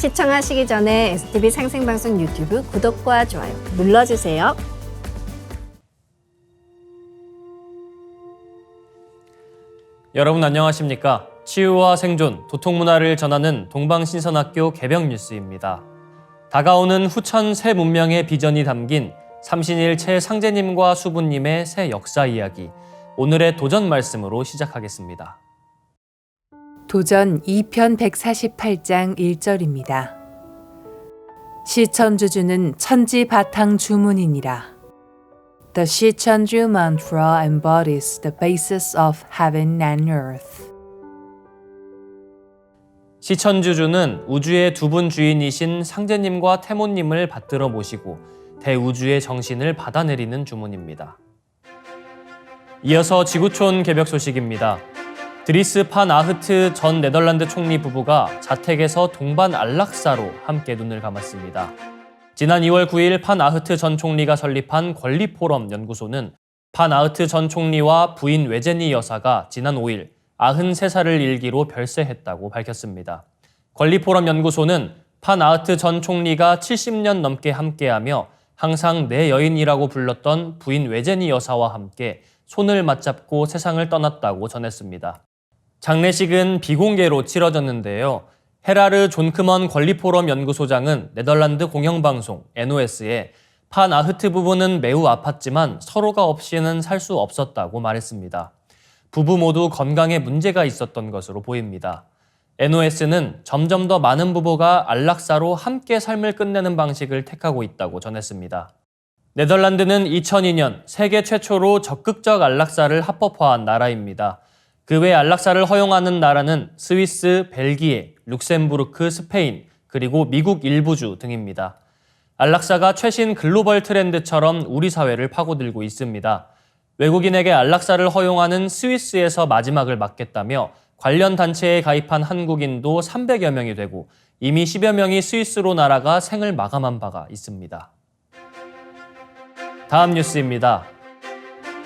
시청하시기 전에 STV 상생방송 유튜브 구독과 좋아요 눌러주세요. 여러분 안녕하십니까? 치유와 생존, 도통문화를 전하는 동방신선학교 개병 뉴스입니다. 다가오는 후천 새 문명의 비전이 담긴 삼신일 최상제님과 수부님의 새 역사 이야기, 오늘의 도전 말씀으로 시작하겠습니다. 도전 2편 148장 1절입니다. 시천주주는 천지 바탕 주문이니라. The 시천주 mantra embodies the basis of heaven and earth. 시천주주는 우주의 두 분 주인이신 상제님과 태모님을 받들어 모시고 대우주의 정신을 받아내리는 주문입니다. 이어서 지구촌 개벽 소식입니다. 드리스 판 아흐트 전 네덜란드 총리 부부가 자택에서 동반 안락사로 함께 눈을 감았습니다. 지난 2월 9일 판 아흐트 전 총리가 설립한 권리포럼 연구소는 판 아흐트 전 총리와 부인 외제니 여사가 지난 5일 93살을 일기로 별세했다고 밝혔습니다. 권리포럼 연구소는 판 아흐트 전 총리가 70년 넘게 함께하며 항상 내 여인이라고 불렀던 부인 외제니 여사와 함께 손을 맞잡고 세상을 떠났다고 전했습니다. 장례식은 비공개로 치러졌는데요. 헤라르 존크먼 권리포럼 연구소장은 네덜란드 공영방송 NOS에 판 아흐트 부부는 매우 아팠지만 서로가 없이는 살 수 없었다고 말했습니다. 부부 모두 건강에 문제가 있었던 것으로 보입니다. NOS는 점점 더 많은 부부가 안락사로 함께 삶을 끝내는 방식을 택하고 있다고 전했습니다. 네덜란드는 2002년 세계 최초로 적극적 안락사를 합법화한 나라입니다. 그 외 안락사를 허용하는 나라는 스위스, 벨기에, 룩셈부르크, 스페인, 그리고 미국 일부주 등입니다. 안락사가 최신 글로벌 트렌드처럼 우리 사회를 파고들고 있습니다. 외국인에게 안락사를 허용하는 스위스에서 마지막을 맞겠다며 관련 단체에 가입한 한국인도 300여 명이 되고 이미 10여 명이 스위스로 날아가 생을 마감한 바가 있습니다. 다음 뉴스입니다.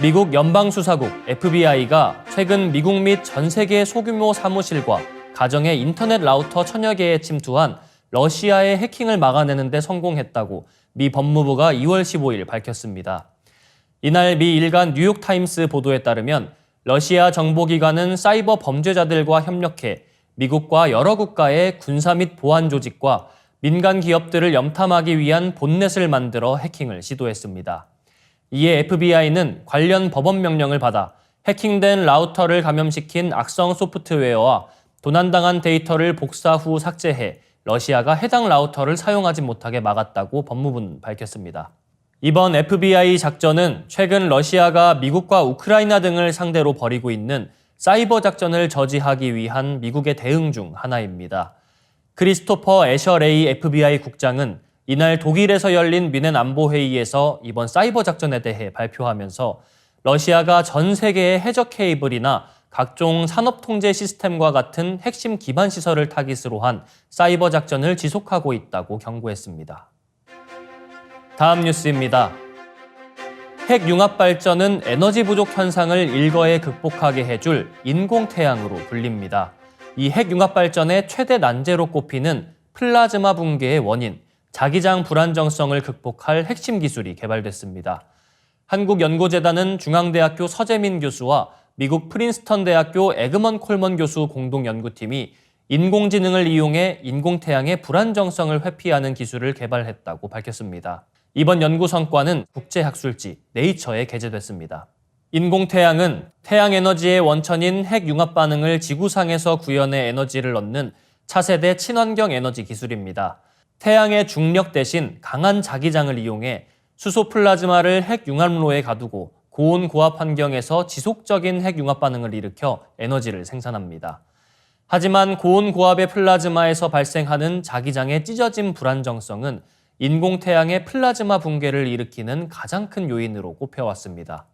미국 연방수사국 FBI가 최근 미국 및 전 세계 소규모 사무실과 가정의 인터넷 라우터 천여 개에 침투한 러시아의 해킹을 막아내는 데 성공했다고 미 법무부가 2월 15일 밝혔습니다. 이날 미 일간 뉴욕타임스 보도에 따르면 러시아 정보기관은 사이버 범죄자들과 협력해 미국과 여러 국가의 군사 및 보안 조직과 민간 기업들을 염탐하기 위한 본넷을 만들어 해킹을 시도했습니다. 이에 FBI는 관련 법원 명령을 받아 해킹된 라우터를 감염시킨 악성 소프트웨어와 도난당한 데이터를 복사 후 삭제해 러시아가 해당 라우터를 사용하지 못하게 막았다고 법무부는 밝혔습니다. 이번 FBI 작전은 최근 러시아가 미국과 우크라이나 등을 상대로 벌이고 있는 사이버 작전을 저지하기 위한 미국의 대응 중 하나입니다. 크리스토퍼 애셔 레이 FBI 국장은 이날 독일에서 열린 미넨 안보회의에서 이번 사이버 작전에 대해 발표하면서 러시아가 전 세계의 해저 케이블이나 각종 산업 통제 시스템과 같은 핵심 기반 시설을 타깃으로 한 사이버 작전을 지속하고 있다고 경고했습니다. 다음 뉴스입니다. 핵융합 발전은 에너지 부족 현상을 일거에 극복하게 해줄 인공태양으로 불립니다. 이 핵융합 발전의 최대 난제로 꼽히는 플라즈마 붕괴의 원인, 자기장 불안정성을 극복할 핵심 기술이 개발됐습니다. 한국연구재단은 중앙대학교 서재민 교수와 미국 프린스턴 대학교 에그먼 콜먼 교수 공동연구팀이 인공지능을 이용해 인공태양의 불안정성을 회피하는 기술을 개발했다고 밝혔습니다. 이번 연구 성과는 국제학술지 네이처에 게재됐습니다. 인공태양은 태양에너지의 원천인 핵융합 반응을 지구상에서 구현해 에너지를 얻는 차세대 친환경 에너지 기술입니다. 태양의 중력 대신 강한 자기장을 이용해 수소 플라즈마를 핵융합로에 가두고 고온 고압 환경에서 지속적인 핵융합 반응을 일으켜 에너지를 생산합니다. 하지만 고온 고압의 플라즈마에서 발생하는 자기장의 찢어짐 불안정성은 인공태양의 플라즈마 붕괴를 일으키는 가장 큰 요인으로 꼽혀왔습니다.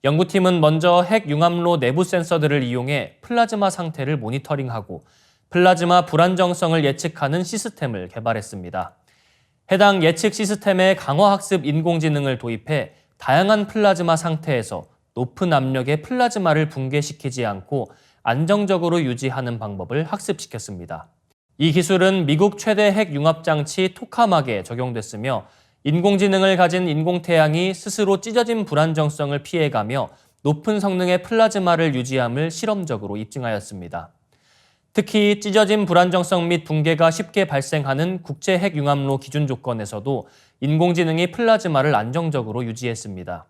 연구팀은 먼저 핵융합로 내부 센서들을 이용해 플라즈마 상태를 모니터링하고 플라즈마 불안정성을 예측하는 시스템을 개발했습니다. 해당 예측 시스템에 강화학습 인공지능을 도입해 다양한 플라즈마 상태에서 높은 압력의 플라즈마를 붕괴시키지 않고 안정적으로 유지하는 방법을 학습시켰습니다. 이 기술은 미국 최대 핵 융합 장치 토카막에 적용됐으며 인공지능을 가진 인공태양이 스스로 찢어진 불안정성을 피해가며 높은 성능의 플라즈마를 유지함을 실험적으로 입증하였습니다. 특히 찢어진 불안정성 및 붕괴가 쉽게 발생하는 국제 핵 융합로 기준 조건에서도 인공지능이 플라즈마를 안정적으로 유지했습니다.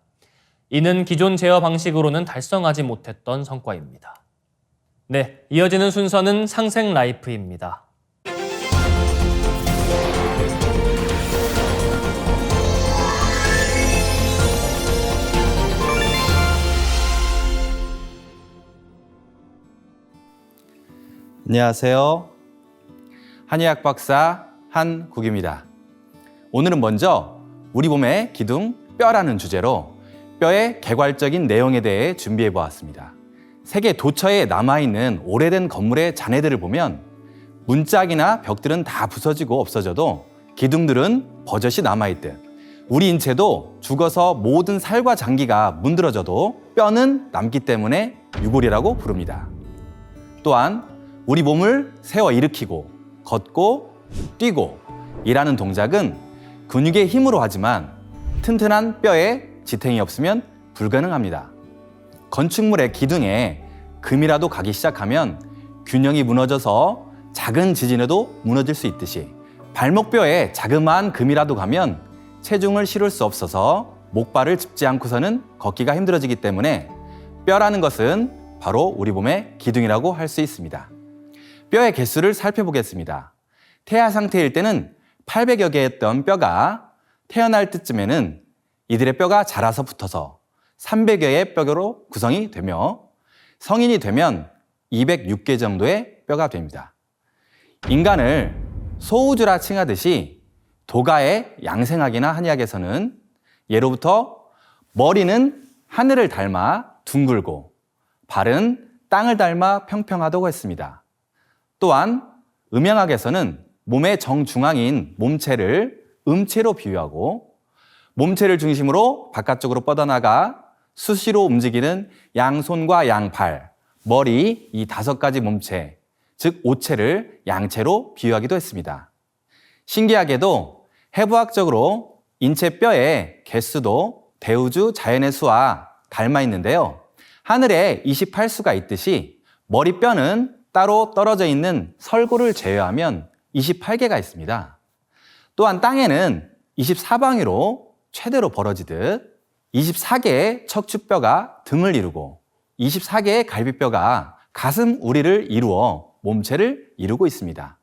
이는 기존 제어 방식으로는 달성하지 못했던 성과입니다. 네, 이어지는 순서는 상생 라이프입니다. 안녕하세요. 한의학 박사 한국입니다. 오늘은 먼저 우리 몸의 기둥 뼈라는 주제로 뼈의 개괄적인 내용에 대해 준비해 보았습니다. 세계 도처에 남아있는 오래된 건물의 잔해들을 보면 문짝이나 벽들은 다 부서지고 없어져도 기둥들은 버젓이 남아있듯 우리 인체도 죽어서 모든 살과 장기가 문드러져도 뼈는 남기 때문에 유골이라고 부릅니다. 또한 우리 몸을 세워 일으키고 걷고 뛰고 일하는 동작은 근육의 힘으로 하지만 튼튼한 뼈에 지탱이 없으면 불가능합니다. 건축물의 기둥에 금이라도 가기 시작하면 균형이 무너져서 작은 지진에도 무너질 수 있듯이 발목뼈에 자그마한 금이라도 가면 체중을 실을 수 없어서 목발을 짚지 않고서는 걷기가 힘들어지기 때문에 뼈라는 것은 바로 우리 몸의 기둥이라고 할 수 있습니다. 뼈의 개수를 살펴보겠습니다. 태아 상태일 때는 800여 개였던 뼈가 태어날 때쯤에는 이들의 뼈가 자라서 붙어서 300여의 뼈로 구성이 되며 성인이 되면 206개 정도의 뼈가 됩니다. 인간을 소우주라 칭하듯이 도가의 양생학이나 한의학에서는 예로부터 머리는 하늘을 닮아 둥글고 발은 땅을 닮아 평평하다고 했습니다. 또한 음양학에서는 몸의 정중앙인 몸체를 음체로 비유하고 몸체를 중심으로 바깥쪽으로 뻗어나가 수시로 움직이는 양손과 양팔, 머리 이 5가지 몸체, 즉 오체를 양체로 비유하기도 했습니다. 신기하게도 해부학적으로 인체 뼈의 개수도 대우주 자연의 수와 닮아 있는데요. 하늘에 28수가 있듯이 머리뼈는 따로 떨어져 있는 설고를 제외하면 28개가 있습니다. 또한 땅에는 24방위로 최대로 벌어지듯 24개의 척추뼈가 등을 이루고 24개의 갈비뼈가 가슴 우리를 이루어 몸체를 이루고 있습니다.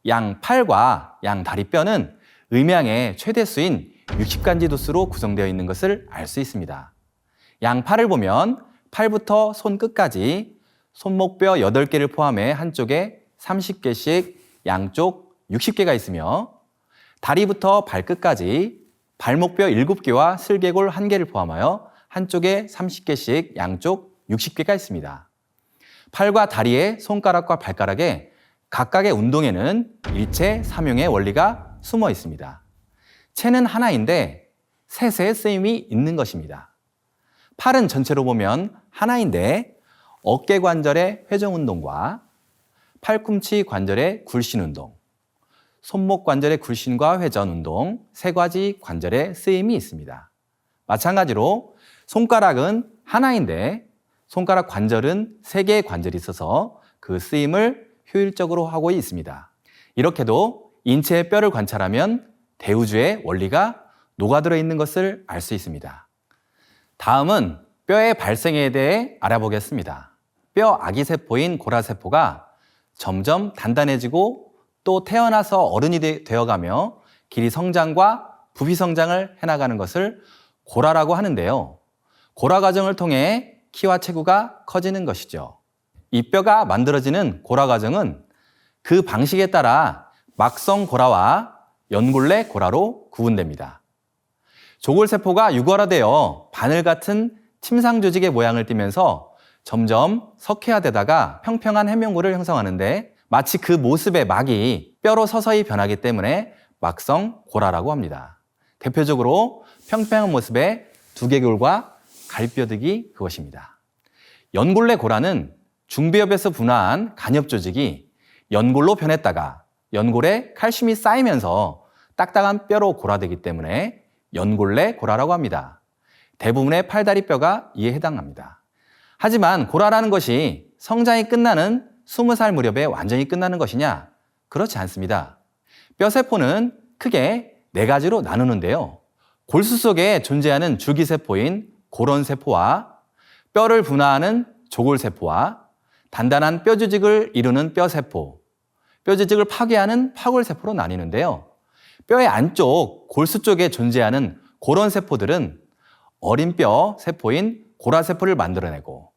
양팔과 양다리뼈는 음양의 최대수인 60간지 도수로 구성되어 있는 것을 알 수 있습니다. 양팔을 보면 팔부터 손끝까지 손목뼈 8개를 포함해 한쪽에 30개씩 양쪽 60개가 있으며 다리부터 발끝까지 발목뼈 7개와 슬개골 1개를 포함하여 한쪽에 30개씩 양쪽 60개가 있습니다. 팔과 다리의 손가락과 발가락에 각각의 운동에는 일체 삼용의 원리가 숨어 있습니다. 체는 하나인데 세세의 쓰임이 있는 것입니다. 팔은 전체로 보면 하나인데 어깨 관절의 회전 운동과 팔꿈치 관절의 굴신 운동, 손목 관절의 굴신과 회전 운동, 3가지 관절의 쓰임이 있습니다. 마찬가지로 손가락은 하나인데 손가락 관절은 3개의 관절이 있어서 그 쓰임을 효율적으로 하고 있습니다. 이렇게도 인체의 뼈를 관찰하면 대우주의 원리가 녹아들어 있는 것을 알 수 있습니다. 다음은 뼈의 발생에 대해 알아보겠습니다. 뼈 아기세포인 고라세포가 점점 단단해지고 또 태어나서 어른이 되어가며 길이 성장과 부피 성장을 해나가는 것을 고라라고 하는데요. 고라 과정을 통해 키와 체구가 커지는 것이죠. 이 뼈가 만들어지는 고라 과정은 그 방식에 따라 막성 고라와 연골내 고라로 구분됩니다. 조골세포가 유골화되어 바늘 같은 침상 조직의 모양을 띠면서 점점 석회화되다가 평평한 해명골을 형성하는데 마치 그 모습의 막이 뼈로 서서히 변하기 때문에 막성 고라라고 합니다. 대표적으로 평평한 모습의 두개골과 갈뼈득이 그것입니다. 연골내 고라는 중비엽에서 분화한 간엽 조직이 연골로 변했다가 연골에 칼슘이 쌓이면서 딱딱한 뼈로 골아되기 때문에 연골내 골아라고 합니다. 대부분의 팔다리 뼈가 이에 해당합니다. 하지만 골아라는 것이 성장이 끝나는 20살 무렵에 완전히 끝나는 것이냐? 그렇지 않습니다. 뼈세포는 크게 4가지로 나누는데요. 골수 속에 존재하는 줄기세포인 골원세포와 뼈를 분화하는 조골세포와 단단한 뼈조직을 이루는 뼈세포, 뼈조직을 파괴하는 파골세포로 나뉘는데요. 뼈의 안쪽 골수 쪽에 존재하는 골원세포들은 어린 뼈 세포인 골화세포를 만들어내고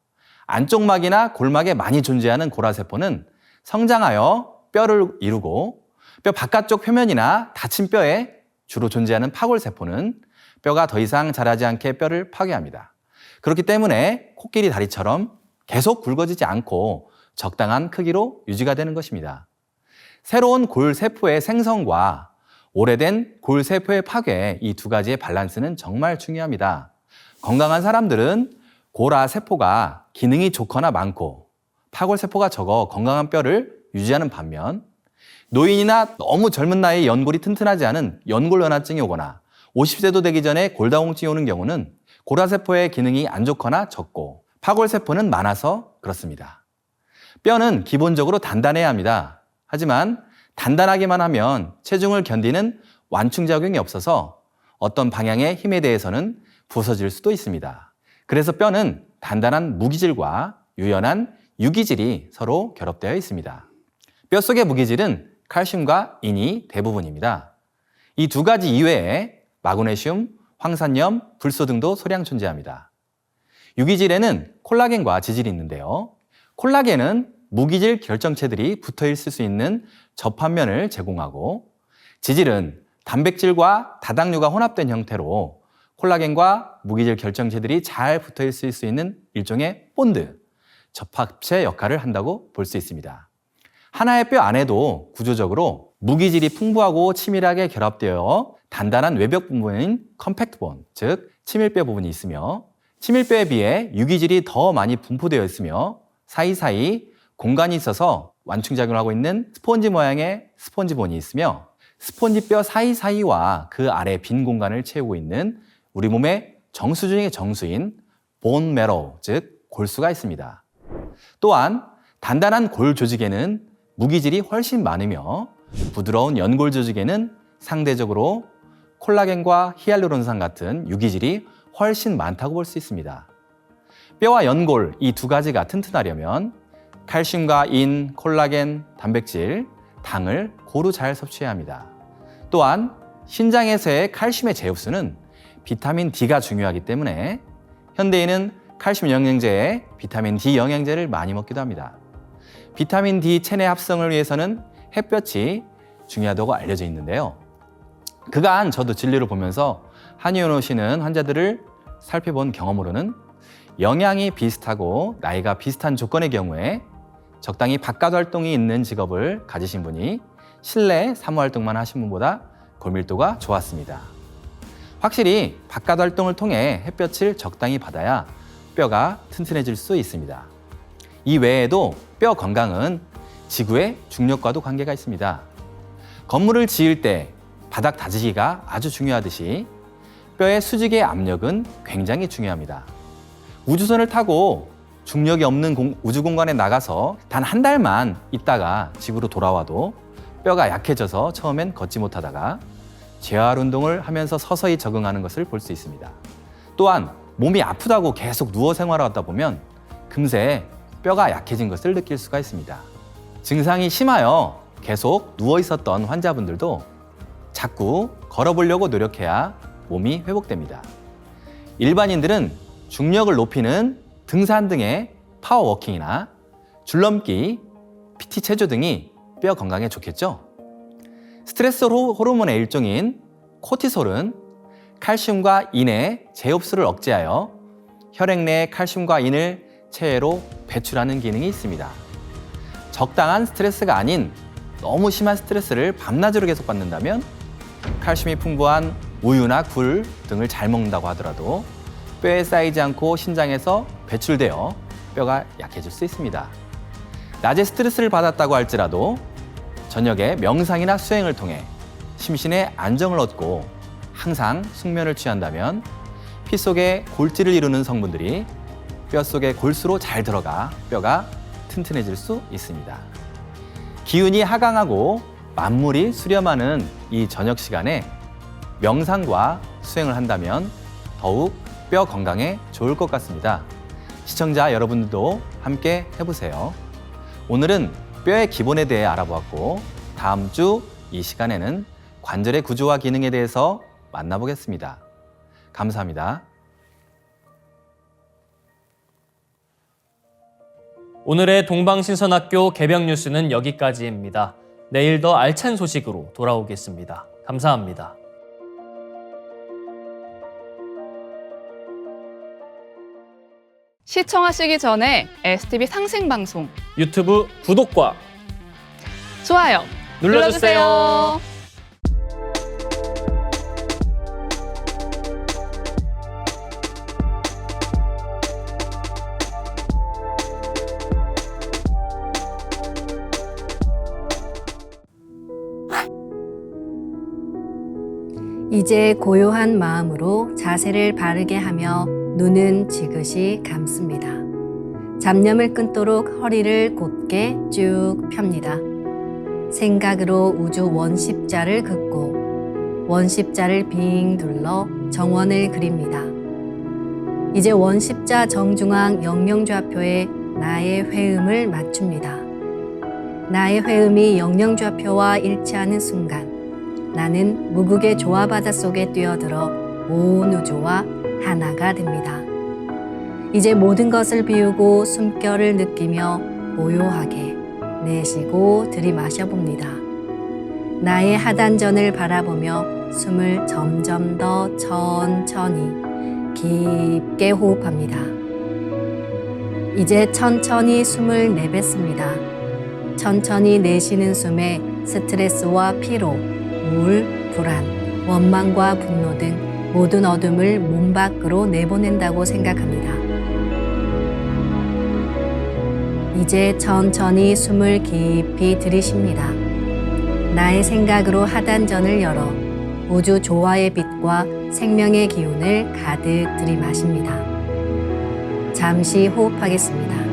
안쪽막이나 골막에 많이 존재하는 골화세포는 성장하여 뼈를 이루고 뼈 바깥쪽 표면이나 다친 뼈에 주로 존재하는 파골세포는 뼈가 더 이상 자라지 않게 뼈를 파괴합니다. 그렇기 때문에 코끼리 다리처럼 계속 굵어지지 않고 적당한 크기로 유지가 되는 것입니다. 새로운 골세포의 생성과 오래된 골세포의 파괴, 이 2가지의 밸런스는 정말 중요합니다. 건강한 사람들은 골화세포가 기능이 좋거나 많고 파골세포가 적어 건강한 뼈를 유지하는 반면 노인이나 너무 젊은 나이에 연골이 튼튼하지 않은 연골연화증이 오거나 50세도 되기 전에 골다공증이 오는 경우는 골화세포의 기능이 안 좋거나 적고 파골세포는 많아서 그렇습니다. 뼈는 기본적으로 단단해야 합니다. 하지만 단단하기만 하면 체중을 견디는 완충작용이 없어서 어떤 방향의 힘에 대해서는 부서질 수도 있습니다. 그래서 뼈는 단단한 무기질과 유연한 유기질이 서로 결합되어 있습니다. 뼈 속의 무기질은 칼슘과 인이 대부분입니다. 이 2가지 이외에 마그네슘, 황산염, 불소 등도 소량 존재합니다. 유기질에는 콜라겐과 지질이 있는데요. 콜라겐은 무기질 결정체들이 붙어 있을 수 있는 접합면을 제공하고 지질은 단백질과 다당류가 혼합된 형태로 콜라겐과 무기질 결정체들이 잘 붙어 있을 수 있는 일종의 본드, 접합체 역할을 한다고 볼 수 있습니다. 하나의 뼈 안에도 구조적으로 무기질이 풍부하고 치밀하게 결합되어 단단한 외벽 부분인 컴팩트 본, 즉 치밀뼈 부분이 있으며 치밀뼈에 비해 유기질이 더 많이 분포되어 있으며 사이사이 공간이 있어서 완충작용을 하고 있는 스폰지 모양의 스폰지본이 있으며 스폰지뼈 사이사이와 그 아래 빈 공간을 채우고 있는 우리 몸의 정수 중의 정수인 본 매로, 즉 골수가 있습니다. 또한 단단한 골 조직에는 무기질이 훨씬 많으며 부드러운 연골 조직에는 상대적으로 콜라겐과 히알루론산 같은 유기질이 훨씬 많다고 볼 수 있습니다. 뼈와 연골 이 2가지가 튼튼하려면 칼슘과 인, 콜라겐, 단백질, 당을 고루 잘 섭취해야 합니다. 또한 신장에서의 칼슘의 제흡수는 비타민 D가 중요하기 때문에 현대인은 칼슘 영양제에 비타민 D 영양제를 많이 먹기도 합니다. 비타민 D 체내 합성을 위해서는 햇볕이 중요하다고 알려져 있는데요. 그간 저도 진료를 보면서 한의원 오시는 환자들을 살펴본 경험으로는 영양이 비슷하고 나이가 비슷한 조건의 경우에 적당히 바깥 활동이 있는 직업을 가지신 분이 실내 사무 활동만 하신 분보다 골밀도가 좋았습니다. 확실히 바깥 활동을 통해 햇볕을 적당히 받아야 뼈가 튼튼해질 수 있습니다. 이 외에도 뼈 건강은 지구의 중력과도 관계가 있습니다. 건물을 지을 때 바닥 다지기가 아주 중요하듯이 뼈의 수직의 압력은 굉장히 중요합니다. 우주선을 타고 중력이 없는 우주 공간에 나가서 단 한 달만 있다가 지구로 돌아와도 뼈가 약해져서 처음엔 걷지 못하다가 재활 운동을 하면서 서서히 적응하는 것을 볼 수 있습니다. 또한 몸이 아프다고 계속 누워 생활하다 보면 금세 뼈가 약해진 것을 느낄 수가 있습니다. 증상이 심하여 계속 누워 있었던 환자분들도 자꾸 걸어보려고 노력해야 몸이 회복됩니다. 일반인들은 중력을 높이는 등산 등의 파워워킹이나 줄넘기, PT 체조 등이 뼈 건강에 좋겠죠? 스트레스 호르몬의 일종인 코티솔은 칼슘과 인의 재흡수를 억제하여 혈액 내에 칼슘과 인을 체외로 배출하는 기능이 있습니다. 적당한 스트레스가 아닌 너무 심한 스트레스를 밤낮으로 계속 받는다면 칼슘이 풍부한 우유나 굴 등을 잘 먹는다고 하더라도 뼈에 쌓이지 않고 신장에서 배출되어 뼈가 약해질 수 있습니다. 낮에 스트레스를 받았다고 할지라도 저녁에 명상이나 수행을 통해 심신의 안정을 얻고 항상 숙면을 취한다면 피 속에 골지를 이루는 성분들이 뼈 속에 골수로 잘 들어가 뼈가 튼튼해질 수 있습니다. 기운이 하강하고 만물이 수렴하는 이 저녁 시간에 명상과 수행을 한다면 더욱 뼈 건강에 좋을 것 같습니다. 시청자 여러분들도 함께 해보세요. 오늘은 뼈의 기본에 대해 알아보았고 다음 주 이 시간에는 관절의 구조와 기능에 대해서 만나보겠습니다. 감사합니다. 오늘의 동방신선학교 개병 뉴스는 여기까지입니다. 내일 더 알찬 소식으로 돌아오겠습니다. 감사합니다. 시청하시기 전에 STV 상생방송 유튜브 구독과 좋아요 눌러주세요. 이제 고요한 마음으로 자세를 바르게 하며 눈은 지그시 감습니다. 잡념을 끊도록 허리를 곧게 쭉 펴니다. 생각으로 우주 원십자를 긋고 원십자를 빙 둘러 정원을 그립니다. 이제 원십자 정중앙 영영좌표에 나의 회음을 맞춥니다. 나의 회음이 영영좌표와 일치하는 순간 나는 무국의 조화바다 속에 뛰어들어 온 우주와 하나가 됩니다. 이제 모든 것을 비우고 숨결을 느끼며 고요하게 내쉬고 들이마셔 봅니다. 나의 하단전을 바라보며 숨을 점점 더 천천히 깊게 호흡합니다. 이제 천천히 숨을 내뱉습니다. 천천히 내쉬는 숨에 스트레스와 피로, 우울, 불안, 원망과 분노 등 모든 어둠을 몸 밖으로 내보낸다고 생각합니다. 이제 천천히 숨을 깊이 들이쉽니다. 나의 생각으로 하단전을 열어 우주 조화의 빛과 생명의 기운을 가득 들이마십니다. 잠시 호흡하겠습니다.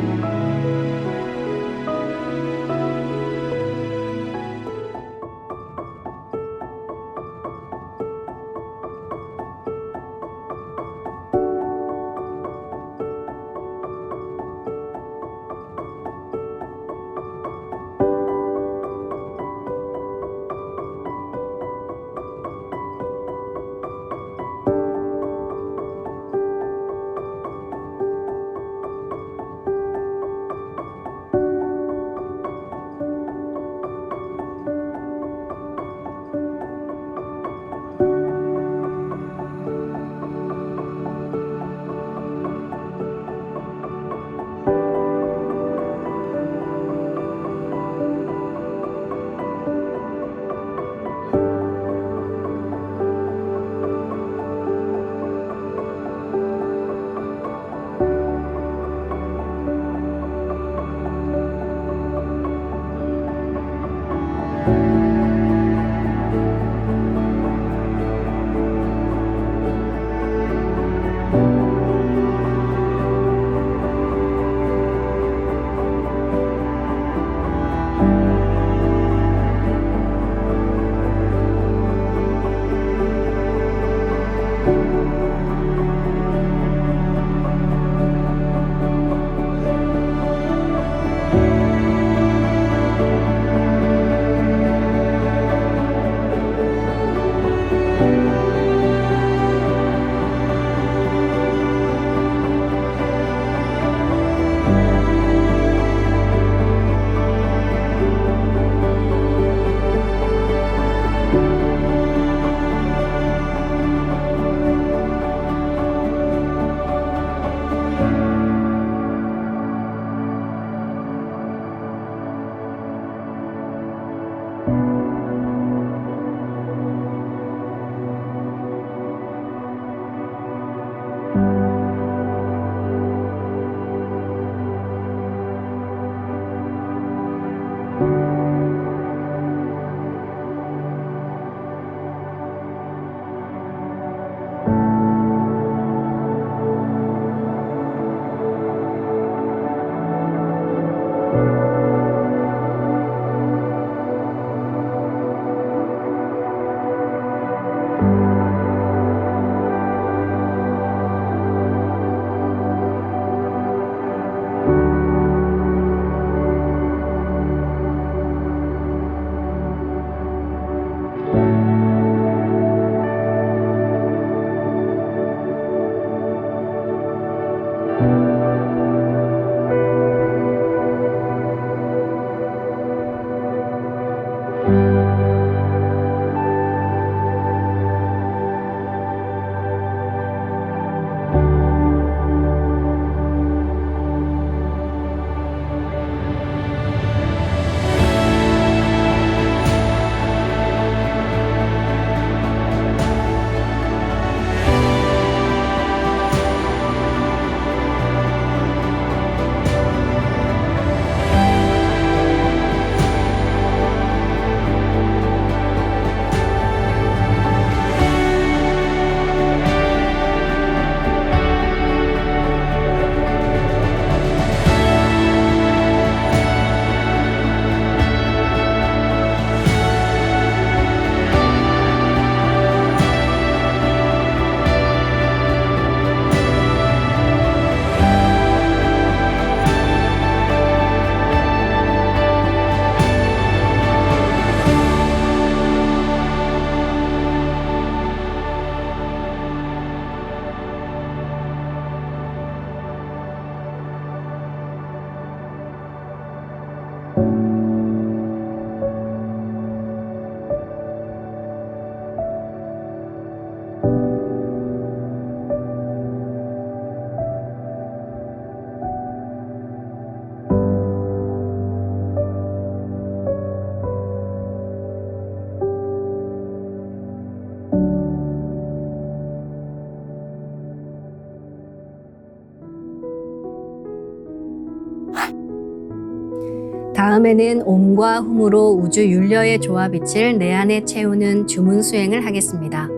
다음에는 옴과 훔으로 우주 윤려의 조화빛을 내 안에 채우는 주문 수행을 하겠습니다.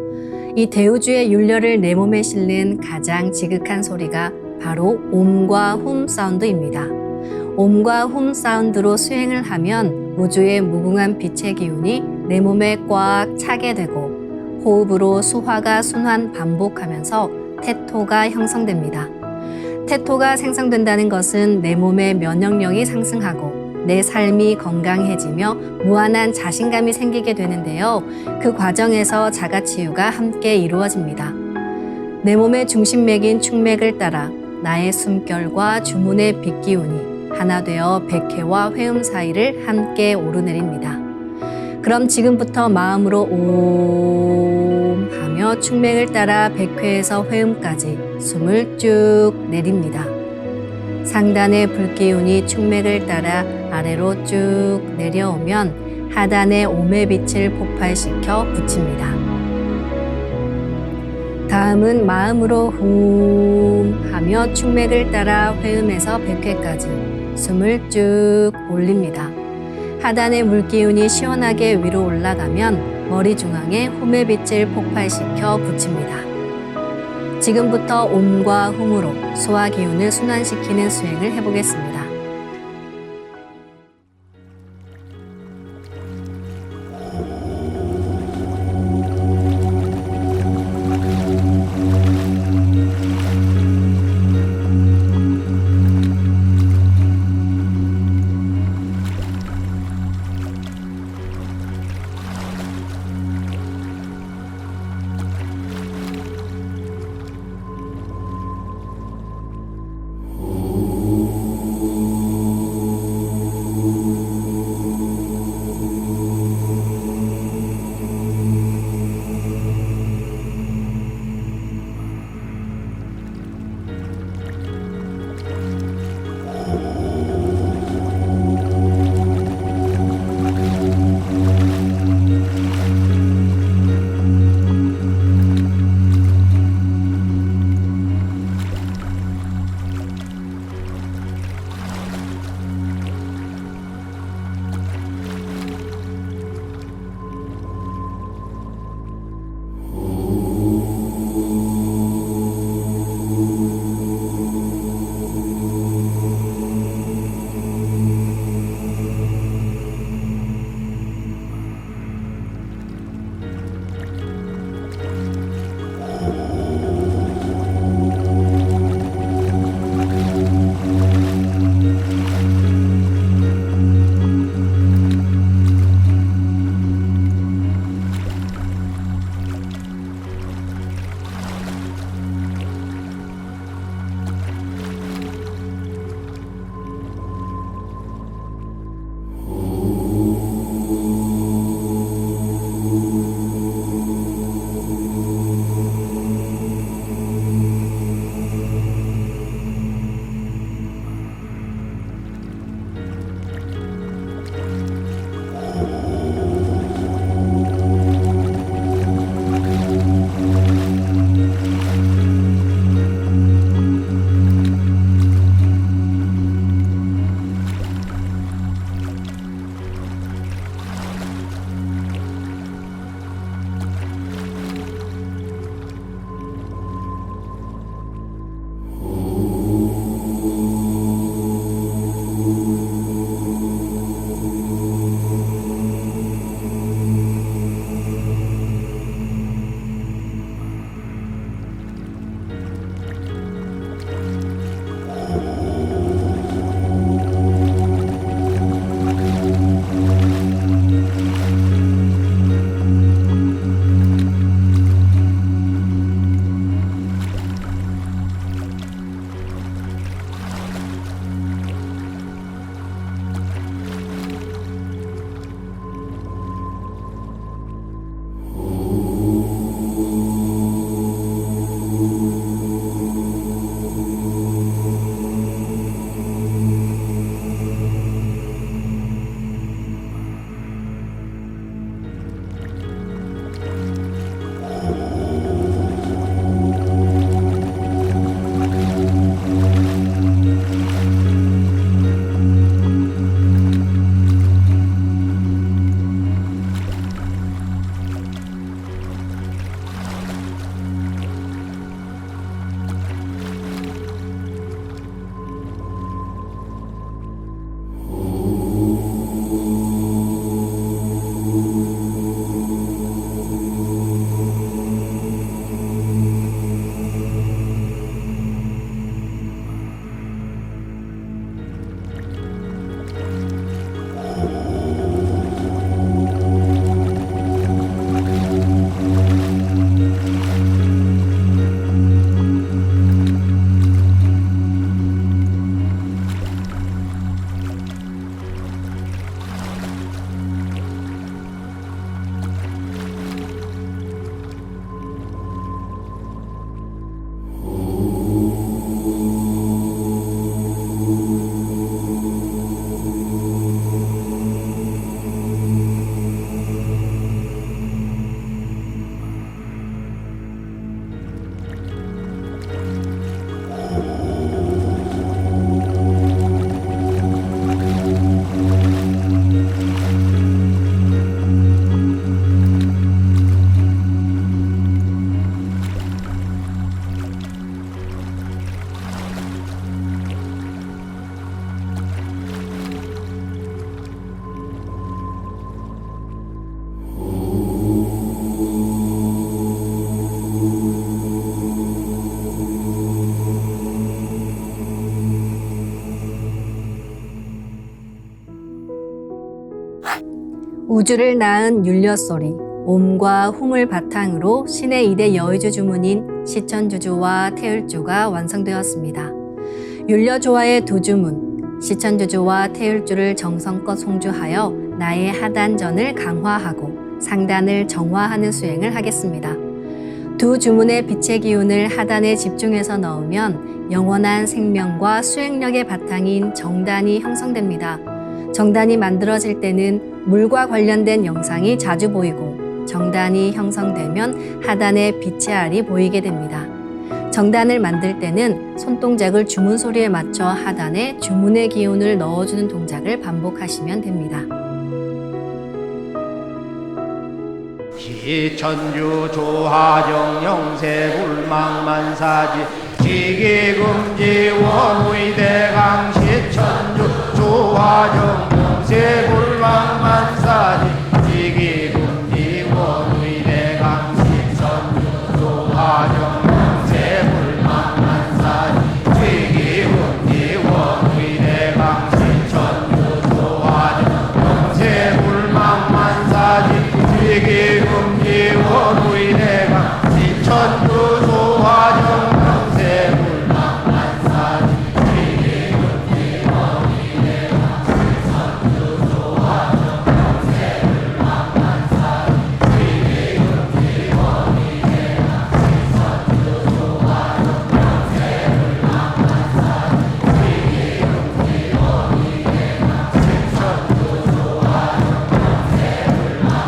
이 대우주의 윤려를 내 몸에 실는 가장 지극한 소리가 바로 옴과 훔 사운드입니다. 옴과 훔 사운드로 수행을 하면 우주의 무궁한 빛의 기운이 내 몸에 꽉 차게 되고 호흡으로 수화가 순환 반복하면서 태토가 형성됩니다. 태토가 생성된다는 것은 내 몸의 면역력이 상승하고 내 삶이 건강해지며 무한한 자신감이 생기게 되는데요. 그 과정에서 자가치유가 함께 이루어집니다. 내 몸의 중심맥인 축맥을 따라 나의 숨결과 주문의 빛기운이 하나 되어 백회와 회음 사이를 함께 오르내립니다. 그럼 지금부터 마음으로 옴 하며 축맥을 따라 백회에서 회음까지 숨을 쭉 내립니다. 상단의 불기운이 축맥을 따라 아래로 쭉 내려오면 하단의 옴의 빛을 폭발시켜 붙입니다. 다음은 마음으로 훔 하며 축맥을 따라 회음에서 백회까지 숨을 쭉 올립니다. 하단의 물기운이 시원하게 위로 올라가면 머리 중앙에 훔의 빛을 폭발시켜 붙입니다. 지금부터 옴과 훔으로 소화 기운을 순환시키는 수행을 해보겠습니다. 우주를 낳은 율려소리, 옴과 hum을 바탕으로 신의 2대 여의주 주문인 시천주주와 태율주가 완성되었습니다. 율려조화의 두 주문, 시천주주와 태율주를 정성껏 송주하여 나의 하단전을 강화하고 상단을 정화하는 수행을 하겠습니다. 두 주문의 빛의 기운을 하단에 집중해서 넣으면 영원한 생명과 수행력의 바탕인 정단이 형성됩니다. 정단이 만들어질 때는 물과 관련된 영상이 자주 보이고 정단이 형성되면 하단에 빛의 알이 보이게 됩니다. 정단을 만들 때는 손동작을 주문 소리에 맞춰 하단에 주문의 기운을 넣어주는 동작을 반복하시면 됩니다. 시천주 조하정 영세불망만사지 지기금지 원의대강 시천주 조하정 영세불망만사지 지기금지 원의대강 시천주 조하정 영세불망만사지 지기금지 원의대강 시천주 조하정 영세불망만사지 지기금지 원의대강 시천주 조하정 영세불망만사지 지기금지 원의대강 시천주 조하정 영세불망만사지 지기금지 원의대강 시천주 조하정 영세불망만사지 지기금지 원의대강 시천주 조하정 영세불망만사지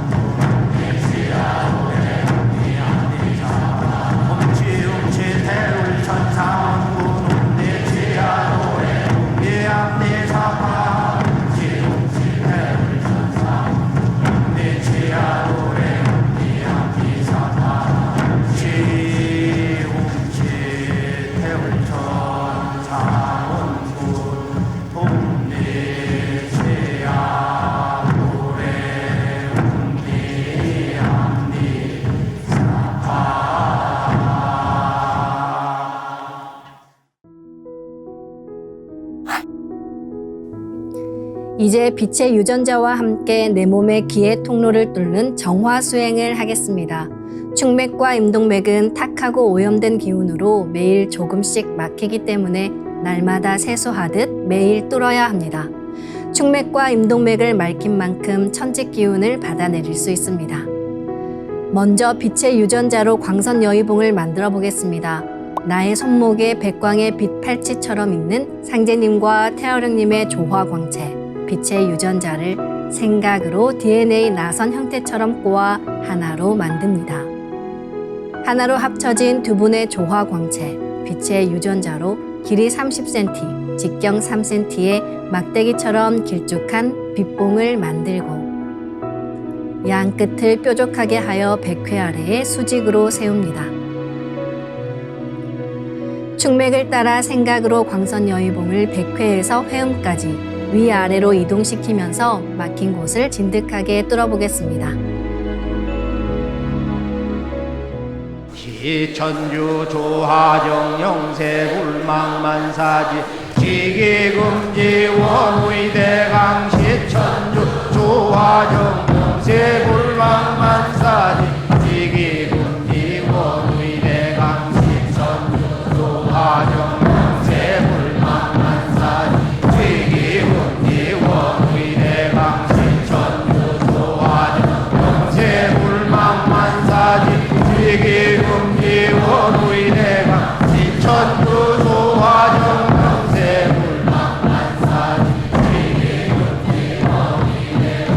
이제 빛의 유전자와 함께 내 몸의 기의 통로를 뚫는 정화 수행을 하겠습니다. 충맥과 임동맥은 탁하고 오염된 기운으로 매일 조금씩 막히기 때문에 날마다 세수하듯 매일 뚫어야 합니다. 충맥과 임동맥을 맑힌 만큼 천직 기운을 받아내릴 수 있습니다. 먼저 빛의 유전자로 광선 여의봉을 만들어 보겠습니다. 나의 손목에 백광의 빛 팔찌처럼 있는 상제님과 태어령님의 조화 광채, 빛의 유전자를 생각으로 DNA 나선 형태처럼 꼬아 하나로 만듭니다. 하나로 합쳐진 두 분의 조화 광채, 빛의 유전자로 길이 30cm, 직경 3cm의 막대기처럼 길쭉한 빛봉을 만들고 양 끝을 뾰족하게 하여 백회 아래에 수직으로 세웁니다. 충맥을 따라 생각으로 광선 여의봉을 백회에서 회음까지 위아래로 이동시키면서 막힌 곳을 진득하게 뚫어보겠습니다. 시천주 조하정 영세불망만사지 지기금지 원의대강 시천주 조하정 영세불망만사지 지기금지 원의대강 시천주 조하정 영세불망만사지 지기금지 원의대강 시천주 조하정 영세불망만사지 지기금지 원의대강 시천주 조하정 영세불망만사지 지기금지 원의대강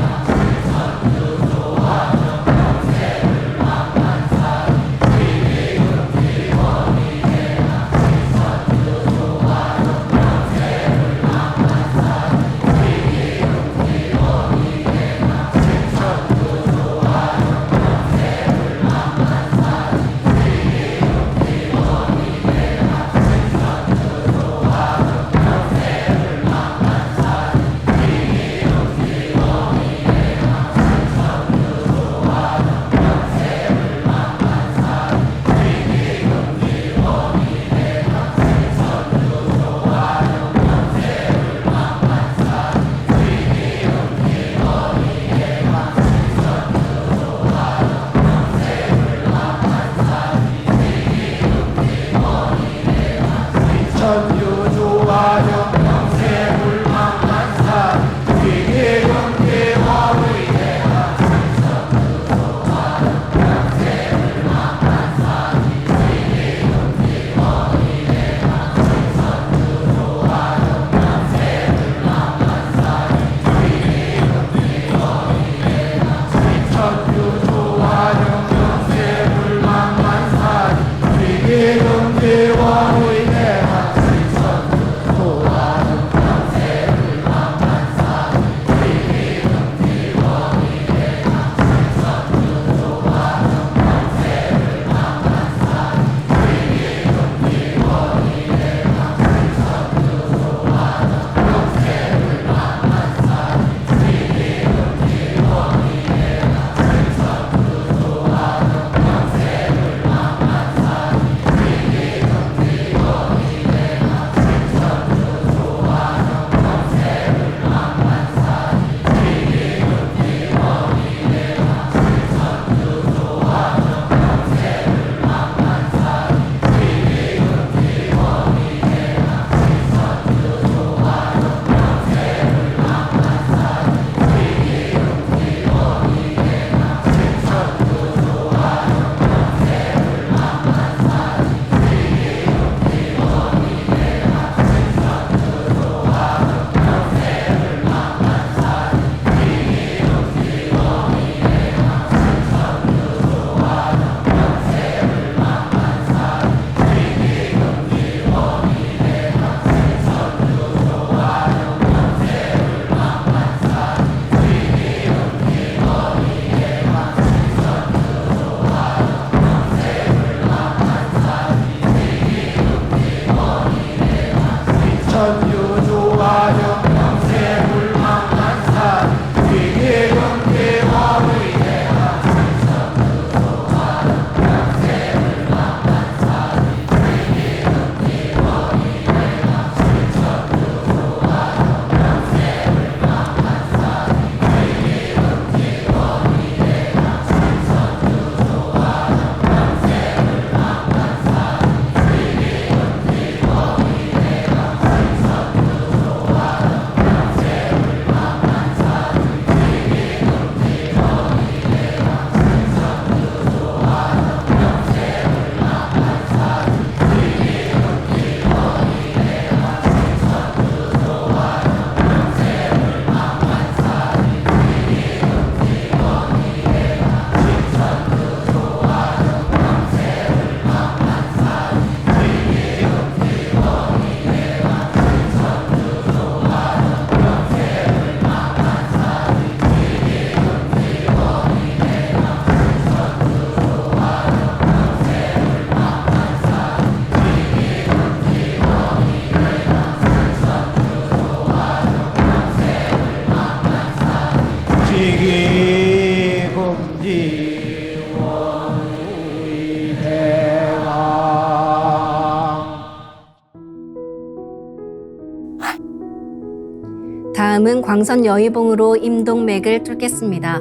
광선 여의봉으로 임동맥을 뚫겠습니다.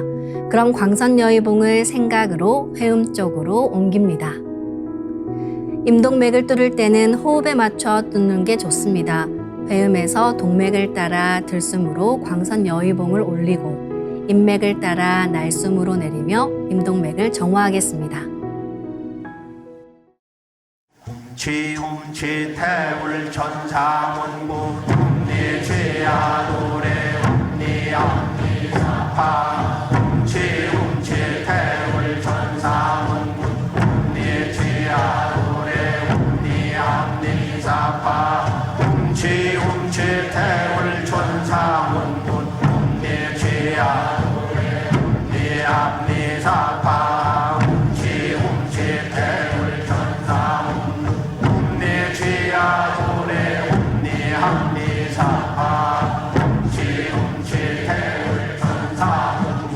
그럼 광선 여의봉을 생각으로 회음 쪽으로 옮깁니다. 임동맥을 뚫을 때는 호흡에 맞춰 뚫는 게 좋습니다. 회음에서 동맥을 따라 들숨으로 광선 여의봉을 올리고 인맥을 따라 날숨으로 내리며 임동맥을 정화하겠습니다. 지움치 태울 천사문구 ум니죄야 노래 ум니암니사파 지움치 태울 천사문구 ум니죄야 노래 ум니암니사파 지움치 태울 천사문구 ум니죄야 노래 ум니암니사파 지움치 태울 천사문구 ум니죄야 노래 ум니암니사파 지움치 태울 천사문구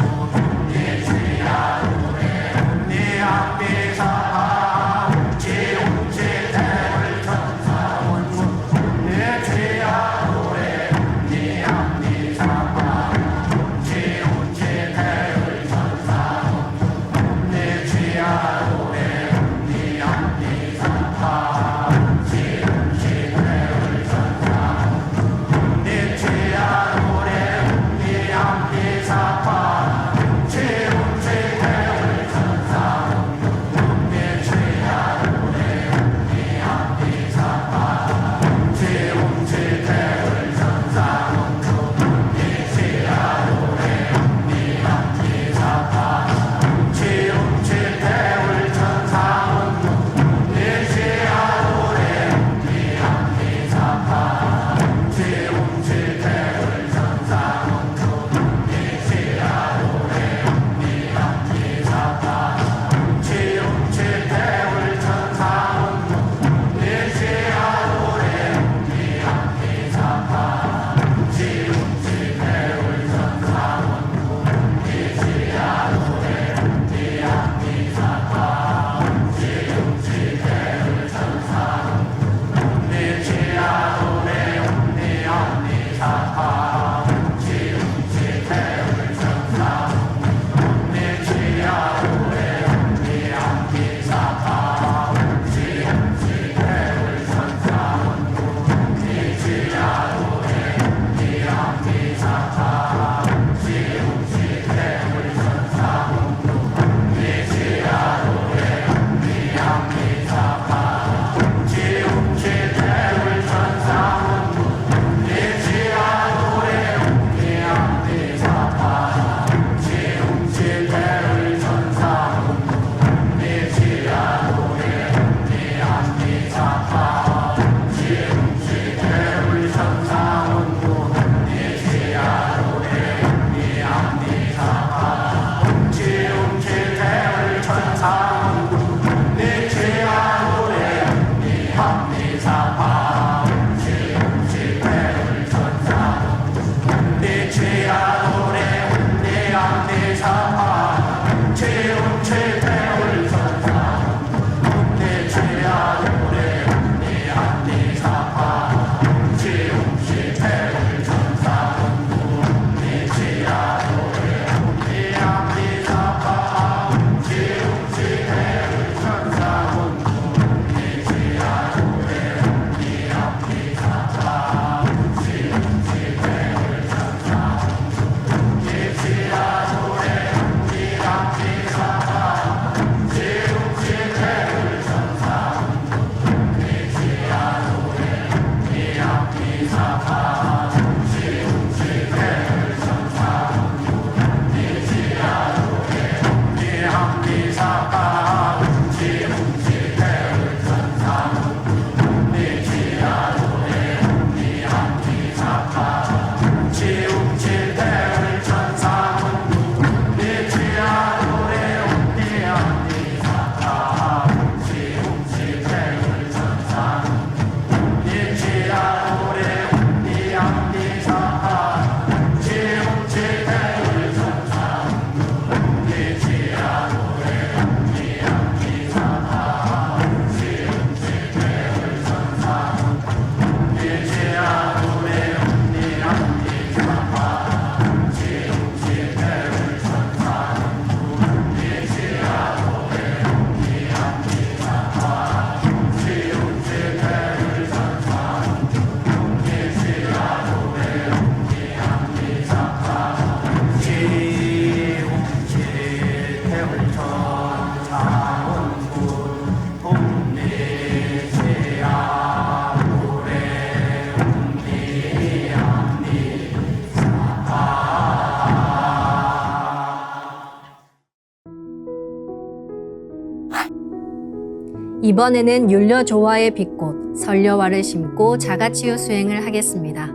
이번에는 율려조화의 빛꽃 설려화를 심고 자가치유 수행을 하겠습니다.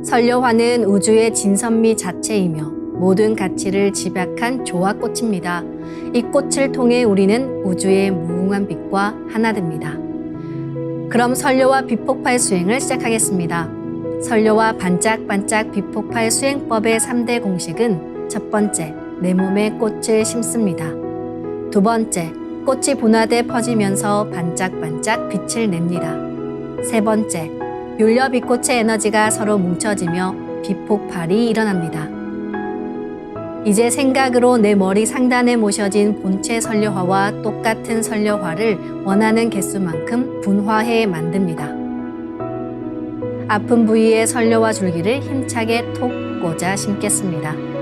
설려화는 우주의 진선미 자체이며 모든 가치를 집약한 조화꽃입니다. 이 꽃을 통해 우리는 우주의 무궁한 빛과 하나 됩니다. 그럼 설려화 빛폭발 수행을 시작하겠습니다. 설려화 반짝반짝 빛폭발 수행법의 3대 공식은 첫 번째, 내 몸에 꽃을 심습니다. 두 번째, 꽃이 분화돼 퍼지면서 반짝반짝 빛을 냅니다. 세 번째, 율려 빛꽃의 에너지가 서로 뭉쳐지며 빛폭발이 일어납니다. 이제 생각으로 내 머리 상단에 모셔진 본체 설려화와 똑같은 설려화를 원하는 개수만큼 분화해 만듭니다. 아픈 부위에 설려화 줄기를 힘차게 톡 꽂아 심겠습니다.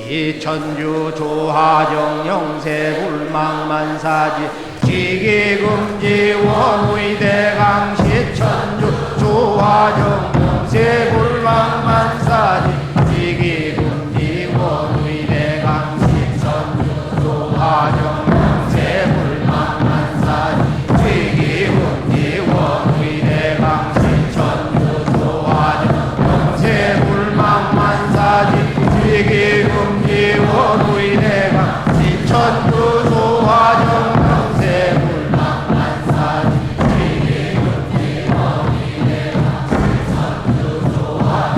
시천주 조화정 영세불망만사지 지기금지 원의대강 시천주 조화정 영세불망만사지 지기금지 원의대강 시천주 조화정 영세불망만사지 지기금지 원의대강 시천주 조화정 영세불망만사지 지기금지 원의대강 시천주 조화정 영세불망만사지 지기금지 원의대강 시천주 조화정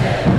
영세불망만사지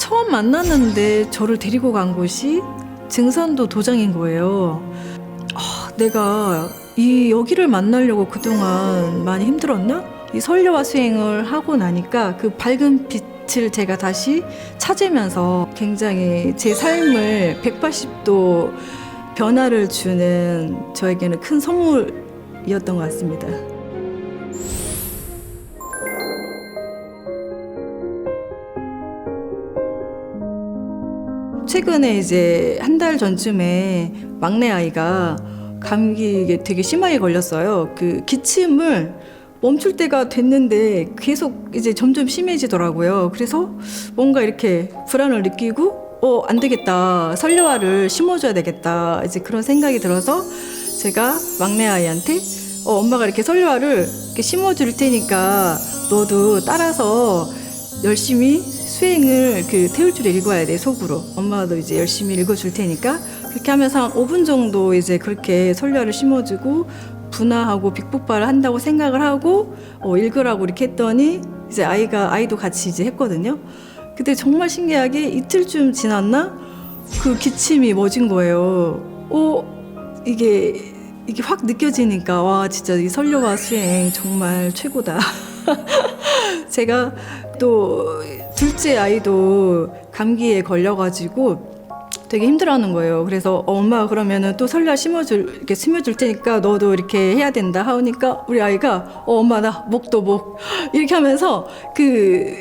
처음 만났는데 저를 데리고 간 곳이 증산도 도장인 거예요. 내가 여기를 만나려고 그동안 많이 힘들었나? 이 선료와 수행을 하고 나니까 그 밝은 빛을 제가 다시 찾으면서 굉장히 제 삶을 180도 변화를 주는 저에게는 큰 선물이었던 것 같습니다. 최근에 이제 한 달 전쯤에 막내 아이가 감기에 되게 심하게 걸렸어요. 그 기침을 멈출 때가 됐는데 계속 이제 점점 심해지더라고요. 그래서 뭔가 이렇게 불안을 느끼고 안 되겠다. 설료화를 심어줘야 되겠다. 이제 그런 생각이 들어서 제가 막내 아이한테 엄마가 이렇게 설료화를 이렇게 심어줄 테니까 너도 따라서 열심히 수행을 태울 줄 읽어야 돼, 속으로. 엄마도 이제 열심히 읽어줄 테니까. 그렇게 하면서 한 5분 정도 이제 그렇게 설료화를 심어주고 분화하고 빅폭발을 한다고 생각을 하고 읽으라고 이렇게 했더니 이제 아이도 같이 이제 했거든요. 근데 정말 신기하게 이틀쯤 지났나? 그 기침이 멎은 거예요. 이게 확 느껴지니까 와, 진짜 이 설료화 수행 정말 최고다. 제가 또 둘째 아이도 감기에 걸려가지고 되게 힘들어하는 거예요. 그래서 엄마가 그러면은 또 설료화 심어줄 테니까 너도 이렇게 해야 된다 하니까 우리 아이가 엄마 나 목도 목 이렇게 하면서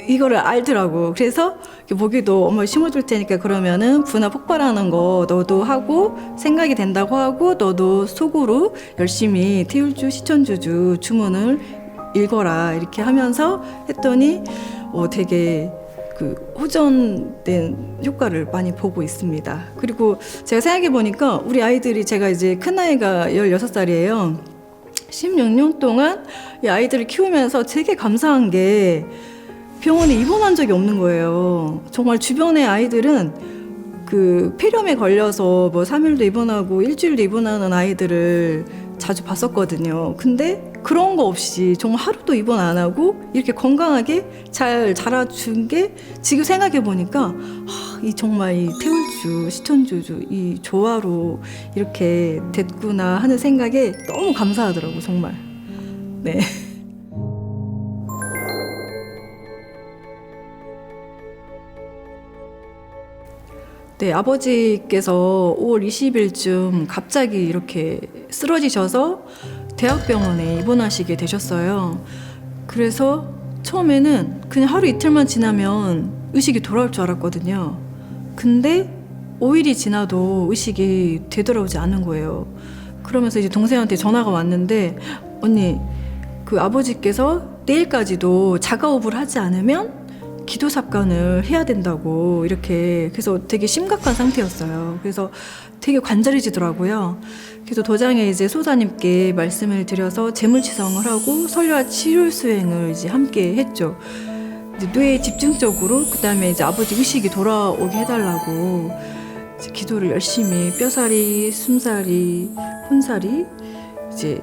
이거를 알더라고. 그래서 목에도 엄마 심어줄 테니까 그러면은 분화 폭발하는 거 너도 하고 생각이 된다고 하고 너도 속으로 열심히 태울주 시천주주 주문을 읽어라 이렇게 하면서 했더니 되게 호전된 효과를 많이 보고 있습니다. 그리고 제가 생각해 보니까 우리 아이들이 제가 이제 큰아이가 16살이에요. 16년 동안 이 아이들을 키우면서 되게 감사한 게 병원에 입원한 적이 없는 거예요. 정말 주변의 아이들은 폐렴에 걸려서 3일도 입원하고 일주일도 입원하는 아이들을 자주 봤었거든요. 근데 그런 거 없이 정말 하루도 입원 안 하고 이렇게 건강하게 잘 자라준 게 지금 생각해 보니까 정말 이 태울주, 시천주주 이 조화로 이렇게 됐구나 하는 생각에 너무 감사하더라고 정말. 네. 네, 아버지께서 5월 20일쯤 갑자기 이렇게 쓰러지셔서 대학병원에 입원하시게 되셨어요. 그래서 처음에는 그냥 하루 이틀만 지나면 의식이 돌아올 줄 알았거든요. 근데 5일이 지나도 의식이 되돌아오지 않는 거예요. 그러면서 이제 동생한테 전화가 왔는데 언니, 아버지께서 내일까지도 자가호흡을 하지 않으면 기도 삽관을 해야 된다고 이렇게 그래서 되게 심각한 상태였어요. 그래서 되게 관절해지더라고요. 그래서 도장에 이제 소사님께 말씀을 드려서 재물치성을 하고 설료화 치료 수행을 이제 함께 했죠. 이제 뇌에 집중적으로 그다음에 이제 아버지 의식이 돌아오게 해달라고 이제 기도를 열심히 뼈사리, 숨사리, 혼사리 이제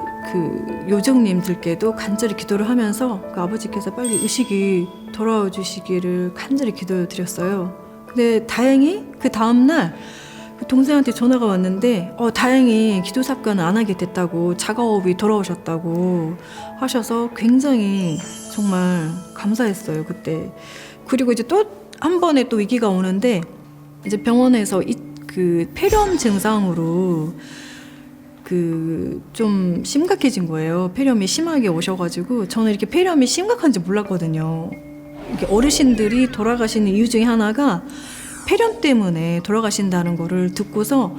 요정님들께도 간절히 기도를 하면서 아버지께서 빨리 의식이 돌아와 주시기를 간절히 기도드렸어요. 근데 다행히 그 다음날 동생한테 전화가 왔는데 다행히 기도 삽관을 안 하게 됐다고 자가호흡이 돌아오셨다고 하셔서 굉장히 정말 감사했어요 그때. 그리고 이제 또 한 번에 또 위기가 오는데 이제 병원에서 폐렴 증상으로 좀 심각해진 거예요. 폐렴이 심하게 오셔가지고 저는 이렇게 폐렴이 심각한지 몰랐거든요. 이렇게 어르신들이 돌아가시는 이유 중에 하나가 폐렴 때문에 돌아가신다는 거를 듣고서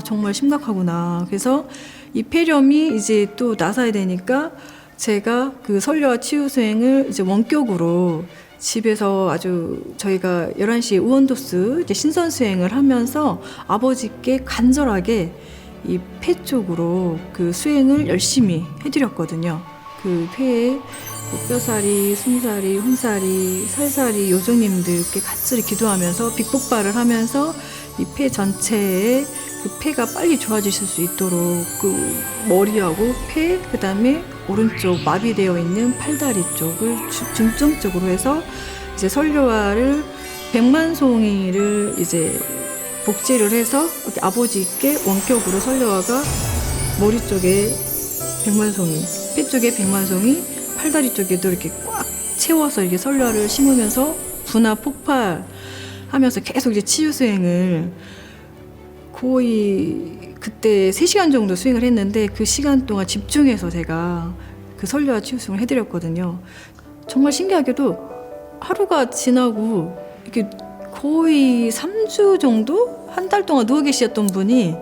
정말 심각하구나. 그래서 이 폐렴이 이제 또 나서야 되니까 제가 설료화 치유 수행을 이제 원격으로 집에서 아주 저희가 11시에 우원도스 이제 신선 수행을 하면서 아버지께 간절하게 이 폐 쪽으로 수행을 열심히 해드렸거든요. 폐에 뼈사리, 숨사리, 혼사리, 살사리 요정님들께 간절히 기도하면서 빅폭발을 하면서 이 폐 전체에 폐가 빨리 좋아지실 수 있도록 머리하고 폐, 그다음에 오른쪽 마비되어 있는 팔다리 쪽을 중점적으로 해서 이제 설료화를 백만송이를 이제 복제를 해서 이렇게 아버지께 원격으로 설려화가 머리 쪽에 백만송이, 폐 쪽에 백만송이, 팔다리 쪽에도 이렇게 꽉 채워서 이렇게 설려화를 심으면서 분화 폭발하면서 계속 이제 치유 수행을 거의 그때 3시간 정도 수행을 했는데 그 시간 동안 집중해서 제가 그 설려화 치유 수행을 해드렸거든요. 정말 신기하게도 하루가 지나고 이렇게 거의 3주 정도? 한 달 동안 누워 계셨던 분이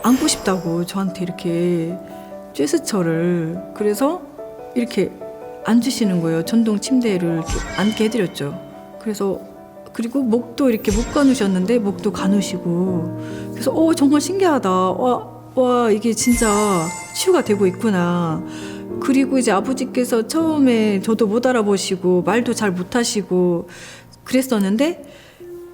안고 싶다고 저한테 이렇게 제스처를 그래서 이렇게 앉으시는 거예요. 전동 침대를 이렇게 앉게 해드렸죠. 그래서 그리고 목도 이렇게 못 가누셨는데 목도 가누시고 그래서 정말 신기하다. 와 이게 진짜 치유가 되고 있구나. 그리고 이제 아버지께서 처음에 저도 못 알아보시고 말도 잘 못하시고 그랬었는데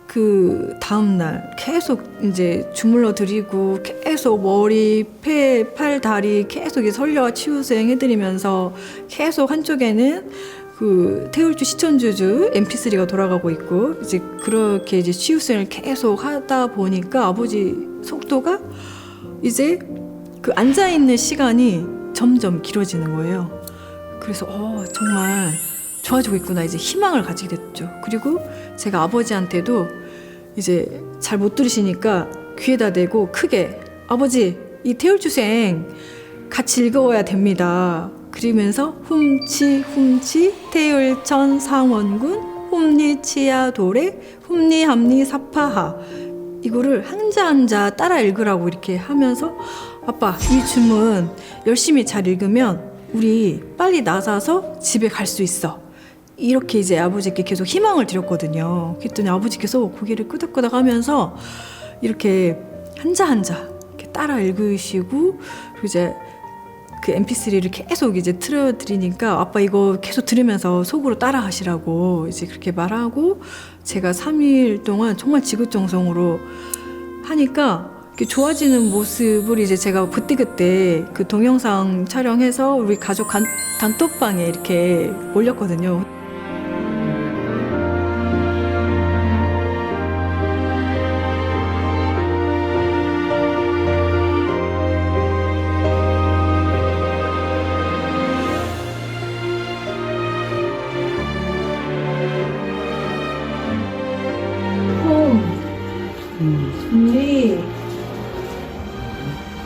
그 다음날 계속 이제 주물러 드리고 계속 머리, 폐, 팔, 다리 계속 설려와 치유 수행 해드리면서 계속 한쪽에는 그 태울주 시천주주 MP3가 돌아가고 있고 이제 그렇게 이제 치유 수행을 계속 하다 보니까 아버지 속도가 이제 그 앉아 있는 시간이 점점 길어지는 거예요. 그래서 정말 좋아지고 있구나 이제 희망을 가지게 됐죠. 그리고 제가 아버지한테도 이제 잘 못 들으시니까 귀에다 대고 크게 아버지 이 태울주생 같이 읽어야 됩니다. 그러면서 훔치 태울천 상원군 훔리 치야 도래 훔리 함리 사파하 이거를 한자 따라 읽으라고 이렇게 하면서 아빠 이 주문 열심히 잘 읽으면 우리 빨리 나서서 집에 갈 수 있어. 이렇게 이제 아버지께 계속 희망을 드렸거든요. 그랬더니 아버지께서 고개를 끄덕끄덕 하면서 이렇게 한자 이렇게 따라 읽으시고 그리고 이제 그 MP3를 계속 이제 틀어드리니까 아빠 이거 계속 들으면서 속으로 따라 하시라고 이제 그렇게 말하고 제가 3일 동안 정말 지긋정성으로 하니까 이렇게 좋아지는 모습을 이제 제가 그때 그 동영상 촬영해서 우리 가족 단톡방에 이렇게 올렸거든요.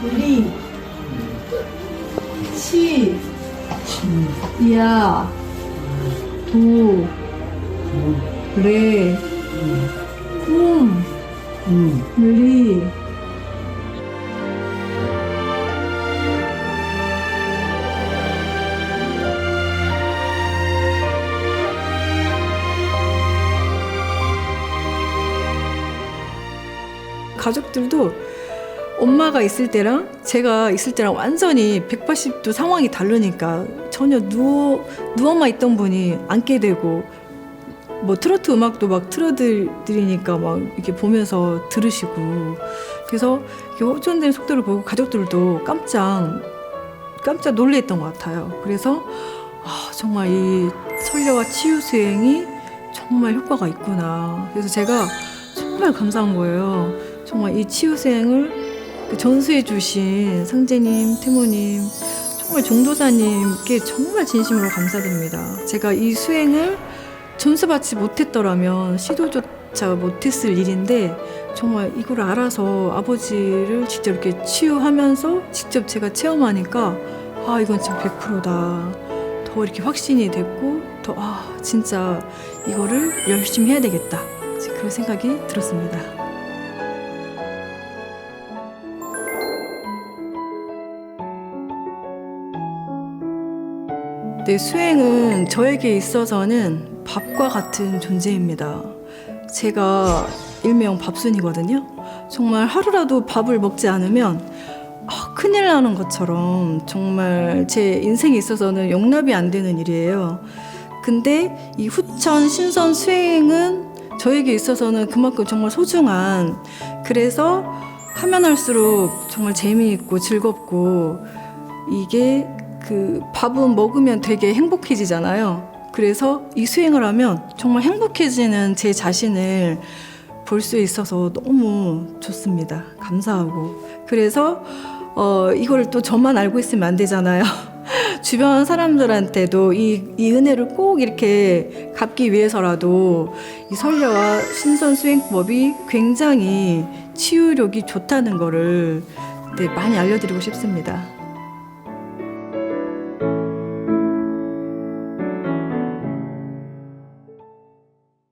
리 치, 야, 도, 레, 리. 가족들도 엄마가 있을 때랑 제가 있을 때랑 완전히 180도 상황이 다르니까 전혀 누워만 있던 분이 앉게 되고 뭐 트로트 음악도 막 틀어드리니까 막 이렇게 보면서 들으시고 그래서 이렇게 호전되는 속도를 보고 가족들도 깜짝 놀랬던 것 같아요. 그래서 정말 이 설려와 치유 수행이 정말 효과가 있구나. 그래서 제가 정말 감사한 거예요. 정말 이 치유 수행을 전수해 주신 상제님, 태모님, 정말 종도사님께 정말 진심으로 감사드립니다. 제가 이 수행을 전수받지 못했더라면 시도조차 못했을 일인데 정말 이걸 알아서 아버지를 직접 이렇게 치유하면서 직접 제가 체험하니까 이건 진짜 100%다. 더 이렇게 확신이 됐고 더 진짜 이거를 열심히 해야 되겠다. 그런 생각이 들었습니다. 네, 수행은 저에게 있어서는 밥과 같은 존재입니다. 제가 일명 밥순이거든요. 정말 하루라도 밥을 먹지 않으면 큰일 나는 것처럼 정말 제 인생에 있어서는 용납이 안 되는 일이에요. 근데 이 후천 신선 수행은 저에게 있어서는 그만큼 정말 소중한, 그래서 하면 할수록 정말 재미있고 즐겁고, 이게 그 밥은 먹으면 되게 행복해지잖아요. 그래서 이 수행을 하면 정말 행복해지는 제 자신을 볼 수 있어서 너무 좋습니다. 감사하고. 그래서 이걸 또 저만 알고 있으면 안 되잖아요. 주변 사람들한테도 이 은혜를 꼭 이렇게 갚기 위해서라도 이 선례와 신선 수행법이 굉장히 치유력이 좋다는 거를 많이 알려드리고 싶습니다.